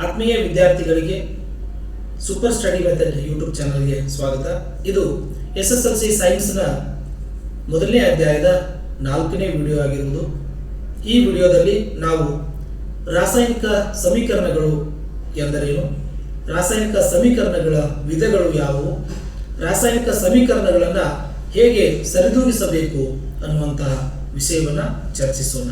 ಆತ್ಮೀಯ ವಿದ್ಯಾರ್ಥಿಗಳಿಗೆ super study method YouTube ಚಾನಲ್ಗೆ ಸ್ವಾಗತ. ಇದು SSLC ಸೈನ್ಸ್ನ ಮೊದಲನೇ ಅಧ್ಯಾಯದ 4ನೇ ವಿಡಿಯೋ ಆಗಿರುವುದು. ಈ ವಿಡಿಯೋದಲ್ಲಿ ನಾವು ರಾಸಾಯನಿಕ ಸಮೀಕರಣಗಳು ಎಂದರೇನು, ರಾಸಾಯನಿಕ ಸಮೀಕರಣಗಳ ವಿಧಗಳು ಯಾವುವು, ರಾಸಾಯನಿಕ ಸಮೀಕರಣಗಳನ್ನು ಹೇಗೆ ಸರಿದೂಗಿಸಬೇಕು ಅನ್ನುವಂತಹ ವಿಷಯವನ್ನು ಚರ್ಚಿಸೋಣ.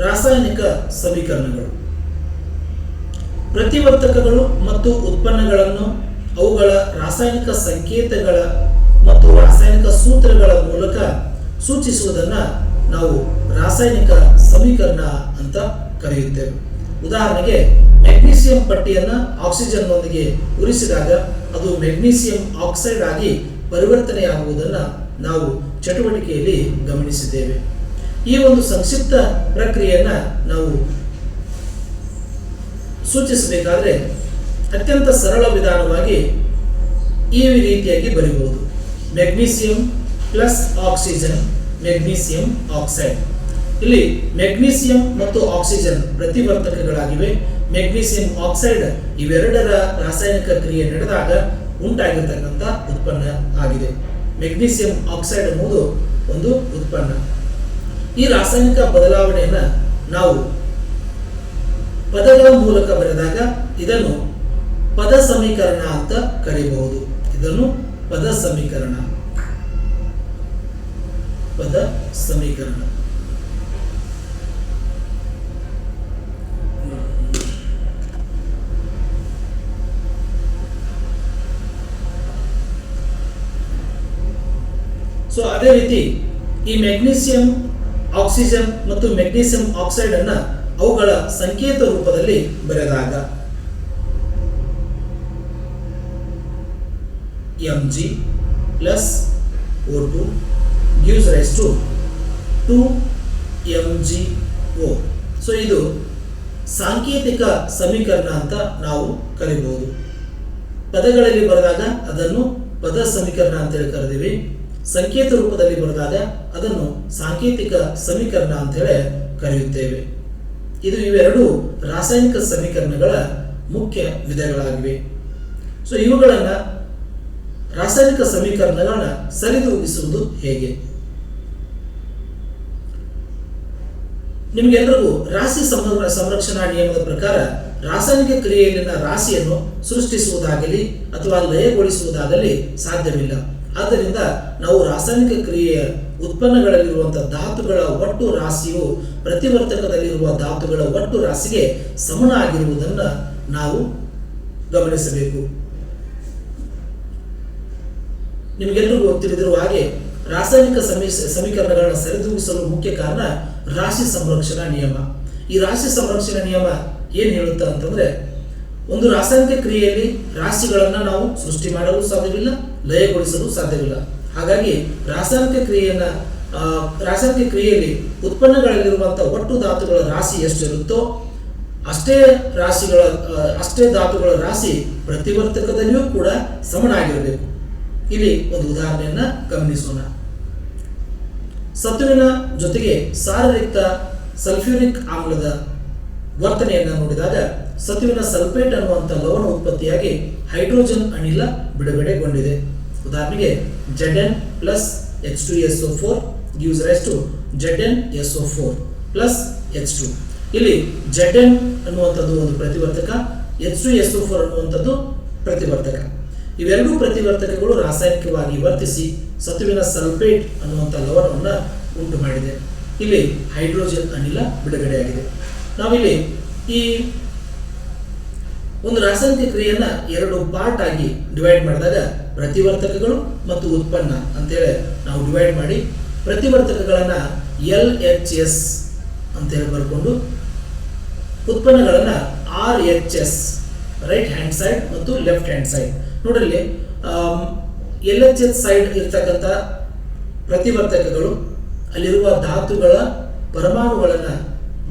ರಾಸಾಯನಿಕ ಸಮೀಕರಣಗಳು ಪ್ರತಿವರ್ತಕಗಳು ಮತ್ತು ಉತ್ಪನ್ನಗಳನ್ನು ಅವುಗಳ ರಾಸಾಯನಿಕ ಸಂಕೇತಗಳ ಮತ್ತು ರಾಸಾಯನಿಕ ಸೂತ್ರಗಳ ಮೂಲಕ ಸೂಚಿಸುವುದನ್ನು ನಾವು ರಾಸಾಯನಿಕ ಸಮೀಕರಣ ಅಂತ ಕರೆಯುತ್ತೇವೆ. ಉದಾಹರಣೆಗೆ ಮೆಗ್ನೀಸಿಯಂ ಪಟ್ಟಿಯನ್ನು ಆಕ್ಸಿಜನ್ನೊಂದಿಗೆ ಉರಿಸಿದಾಗ ಅದು ಮೆಗ್ನೀಸಿಯಂ ಆಕ್ಸೈಡ್ ಆಗಿ ಪರಿವರ್ತನೆಯಾಗುವುದನ್ನು ನಾವು ಚಟುವಟಿಕೆಯಲ್ಲಿ ಗಮನಿಸಿದ್ದೇವೆ. ಈ ಒಂದು ಸಂಕ್ಷಿಪ್ತ ಪ್ರಕ್ರಿಯೆಯನ್ನು ನಾವು ಸೂಚಿಸಬೇಕಾದ್ರೆ ಅತ್ಯಂತ ಸರಳ ವಿಧಾನವಾಗಿ ಈ ರೀತಿಯಾಗಿ ಬರೆಯಬಹುದು: magnesium plus oxygen magnesium oxide. ಇಲ್ಲಿ ಮೆಗ್ನೀಸಿಯಂ ಮತ್ತು ಆಕ್ಸಿಜನ್ ಪ್ರತಿವರ್ತಕಗಳಾಗಿವೆ. ಮೆಗ್ನೀಸಿಯಂ ಆಕ್ಸೈಡ್ ಇವೆರಡರ ರಾಸಾಯನಿಕ ಕ್ರಿಯೆ ನಡೆದಾಗ ಉಂಟಾಗಿರ್ತಕ್ಕಂಥ ಉತ್ಪನ್ನ ಆಗಿದೆ. ಮೆಗ್ನೀಸಿಯಂ ಆಕ್ಸೈಡ್ ಎಂಬುದು ಒಂದು ಉತ್ಪನ್ನ. ಈ ರಾಸಾಯನಿಕ ಬದಲಾವಣೆಯನ್ನು ನಾವು ಪದಗಳ ಮೂಲಕ ಬರೆದಾಗ ಇದನ್ನು ಪದ ಸಮೀಕರಣ ಅಂತ ಕರೆಯಬಹುದು. ಇದನ್ನು ಪದ ಸಮೀಕರಣ. ಸೊ ಅದೇ ರೀತಿ ಈ ಮೆಗ್ನೀಸಿಯಂ ಆಕ್ಸಿಜನ್ ಮತ್ತು ಮೆಗ್ನೀಸಿಯಂ ಆಕ್ಸೈಡ್ ಅನ್ನು ಅವುಗಳ ಸಂಕೇತ ರೂಪದಲ್ಲಿ ಬರೆದಾಗ Mg plus O2 gives rise to 2MgO. So ಇದು ಸಾಂಕೇತಿಕ ಸಮೀಕರಣ ಅಂತ ನಾವು ಕರೆಯಬಹುದು. ಪದಗಳಲ್ಲಿ ಬರೆದಾಗ ಅದನ್ನು ಪದ ಸಮೀಕರಣ ಅಂತೇಳಿ ಕರೆದಿವಿ. ಸಂಕೇತ ರೂಪದಲ್ಲಿ ಬರೆದಾಗ ಅದನ್ನು ಸಾಂಕೇತಿಕ ಸಮೀಕರಣ ಅಂತೇಳಿ ಕರೆಯುತ್ತೇವೆ. ಇವೆರಡು ರಾಸಾಯನಿಕ ಸಮೀಕರಣಗಳ ಮುಖ್ಯ ವಿಧಗಳಾಗಿವೆ. ಸೊ ಇವುಗಳನ್ನು ರಾಸಾಯನಿಕ ಸಮೀಕರಣಗಳನ್ನ ಸರಿದೂಗಿಸುವುದು ಹೇಗೆ? ನಿಮಗೆಲ್ಲರಿಗೂ ರಾಶಿ ಸಂರಕ್ಷಣಾ ನಿಯಮದ ಪ್ರಕಾರ ರಾಸಾಯನಿಕ ಕ್ರಿಯೆಯಲ್ಲಿನ ರಾಶಿಯನ್ನು ಸೃಷ್ಟಿಸುವುದಾಗಲಿ ಅಥವಾ ಲಯಗೊಳಿಸುವುದಾಗಲಿ ಸಾಧ್ಯವಿಲ್ಲ. ಆದ್ದರಿಂದ ನಾವು ರಾಸಾಯನಿಕ ಕ್ರಿಯೆಯ ಉತ್ಪನ್ನಗಳಲ್ಲಿರುವಂತಹ ಧಾತುಗಳ ಒಟ್ಟು ರಾಶಿಯು ಪ್ರತಿವರ್ತಕದಲ್ಲಿರುವ ಧಾತುಗಳ ಒಟ್ಟು ರಾಶಿಗೆ ಸಮನಾಗಿರುವುದನ್ನು ನಾವು ಗಮನಿಸಬೇಕು. ನಿಮಗೆಲ್ಲರಿಗೂ ತಿಳಿದಿರುವ ಹಾಗೆ ರಾಸಾಯನಿಕ ಸಮೀಕರಣಗಳನ್ನು ಸರಿದೂಗಿಸಲು ಮುಖ್ಯ ಕಾರಣ ರಾಶಿ ಸಂರಕ್ಷಣಾ ನಿಯಮ. ಈ ರಾಶಿ ಸಂರಕ್ಷಣಾ ನಿಯಮ ಏನು ಹೇಳುತ್ತೆ ಅಂತಂದ್ರೆ, ಒಂದು ರಾಸಾಯನಿಕ ಕ್ರಿಯೆಯಲ್ಲಿ ರಾಶಿಗಳನ್ನು ನಾವು ಸೃಷ್ಟಿ ಮಾಡಲು ಸಾಧ್ಯವಿಲ್ಲ, ಲಯಗೊಳಿಸಲು ಸಾಧ್ಯವಿಲ್ಲ. ಹಾಗಾಗಿ ರಾಸಾಯನಿಕ ಕ್ರಿಯೆಯಲ್ಲಿ ಉತ್ಪನ್ನಗಳಲ್ಲಿರುವಂತಹ ಒಟ್ಟು ಧಾತುಗಳ ರಾಶಿ ಎಷ್ಟಿರುತ್ತೋ ಅಷ್ಟೇ ಧಾತುಗಳ ರಾಶಿ ಪ್ರತಿವರ್ತಕದಲ್ಲಿಯೂ ಕೂಡ ಸಮನಾಗಿರಬೇಕು. ಇಲ್ಲಿ ಒಂದು ಉದಾಹರಣೆಯನ್ನ ಗಮನಿಸೋಣ. ಸತುವಿನ ಜೊತೆಗೆ ಸಾರಯುಕ್ತ ಸಲ್ಫ್ಯೂರಿಕ್ ಆಮ್ಲದ ವರ್ತನೆಯನ್ನು ನೋಡಿದಾಗ ಸತುವಿನ ಸಲ್ಫೇಟ್ ಅನ್ನುವಂಥ ಲವಣ ಉತ್ಪತ್ತಿಯಾಗಿ ಹೈಡ್ರೋಜನ್ ಅನಿಲ ಬಿಡುಗಡೆಗೊಂಡಿದೆ. ಉದಾಹರಣೆಗೆ Zn plus H2SO4 gives rise to ZnSO4 plus H2. ಇಲ್ಲಿ Zn ಅನ್ನುವಂಥದ್ದು ಒಂದು ಪ್ರತಿವರ್ತಕ, H2SO4 ಅನ್ನುವಂಥದ್ದು ಪ್ರತಿವರ್ತಕ. ಇವೆರಡೂ ಪ್ರತಿವರ್ತಕಗಳು ರಾಸಾಯನಿಕವಾಗಿ ವರ್ತಿಸಿ ಸತುವಿನ ಸಲ್ಫೇಟ್ ಅನ್ನುವಂಥ ಲವಣವನ್ನು ಉಂಟು ಮಾಡಿದೆ. ಇಲ್ಲಿ ಹೈಡ್ರೋಜನ್ ಅನಿಲ ಬಿಡುಗಡೆಯಾಗಿದೆ. ನಾವಿಲ್ಲಿ ಈ ಒಂದು ರಾಸಾಯನಿಕ ಕ್ರಿಯೆಯನ್ನ ಎರಡು ಪಾರ್ಟ್ ಆಗಿ ಡಿವೈಡ್ ಮಾಡಿದಾಗ ಪ್ರತಿವರ್ತಕಗಳು ಮತ್ತು ಉತ್ಪನ್ನ ಅಂತೇಳಿ ನಾವು ಡಿವೈಡ್ ಮಾಡಿ ಪ್ರತಿವರ್ತಕಗಳನ್ನು LHS ಅಂತೇಳಿ ಬರ್ಕೊಂಡು ಉತ್ಪನ್ನಗಳನ್ನು RHS ರೈಟ್ ಹ್ಯಾಂಡ್ ಸೈಡ್ ಮತ್ತು ಲೆಫ್ಟ್ ಹ್ಯಾಂಡ್ ಸೈಡ್. ನೋಡ್ರಿ LHS ಸೈಡ್ ಇರ್ತಕ್ಕಂಥ ಪ್ರತಿವರ್ತಕಗಳು ಅಲ್ಲಿರುವ ಧಾತುಗಳ ಪರಮಾಣುಗಳನ್ನು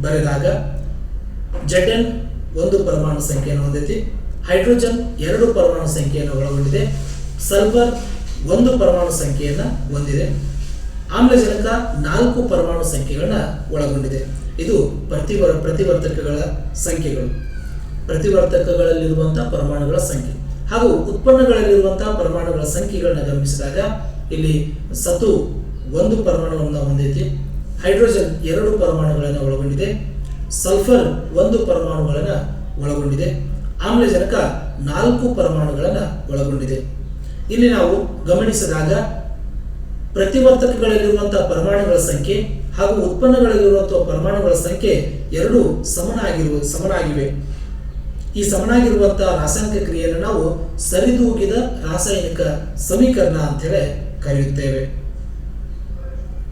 ಬರೆದಾಗ Zn 1 ಪರಮಾಣು ಸಂಖ್ಯೆಯನ್ನು ಹೊಂದೈತಿ, ಹೈಡ್ರೋಜನ್ 2 ಪರಮಾಣು ಸಂಖ್ಯೆಯನ್ನು ಒಳಗೊಂಡಿದೆ, ಸಲ್ಫರ್ 1 ಪರಮಾಣು ಸಂಖ್ಯೆಯನ್ನು ಹೊಂದಿದೆ, ಆಮ್ಲಜನಕ 4 ಪರಮಾಣು ಸಂಖ್ಯೆಗಳನ್ನ ಒಳಗೊಂಡಿದೆ. ಇದು ಪ್ರತಿವರ್ತಕಗಳ ಸಂಖ್ಯೆಗಳು, ಪ್ರತಿವರ್ತಕಗಳಲ್ಲಿರುವಂತಹ ಪರಮಾಣುಗಳ ಸಂಖ್ಯೆ. ಹಾಗೂ ಉತ್ಪನ್ನಗಳಲ್ಲಿರುವಂತಹ ಪರಮಾಣುಗಳ ಸಂಖ್ಯೆಗಳನ್ನ ಗಮನಿಸಿದಾಗ ಇಲ್ಲಿ ಸತು 1 ಪರಮಾಣುವನ್ನು ಹೊಂದೈತಿ, ಹೈಡ್ರೋಜನ್ 2 ಪರಮಾಣುಗಳನ್ನು ಒಳಗೊಂಡಿದೆ, ಸಲ್ಫರ್ 1 ಪರಮಾಣುಗಳನ್ನು ಒಳಗೊಂಡಿದೆ, ಆಮ್ಲಜನಕ 4 ಪರಮಾಣುಗಳನ್ನು ಒಳಗೊಂಡಿದೆ. ಇಲ್ಲಿ ನಾವು ಗಮನಿಸಿದಾಗ ಪ್ರತಿವರ್ತಕಗಳಲ್ಲಿರುವಂತಹ ಪರಮಾಣುಗಳ ಸಂಖ್ಯೆ ಹಾಗೂ ಉತ್ಪನ್ನಗಳಲ್ಲಿರುವಂತಹ ಪರಮಾಣುಗಳ ಸಂಖ್ಯೆ ಎರಡೂ ಸಮನಾಗಿವೆ. ಈ ಸಮನಾಗಿರುವಂತಹ ರಾಸಾಯನಿಕ ಕ್ರಿಯೆಯನ್ನು ನಾವು ಸರಿದೂಗಿದ ರಾಸಾಯನಿಕ ಸಮೀಕರಣ ಅಂತೇಳಿ ಕರೆಯುತ್ತೇವೆ.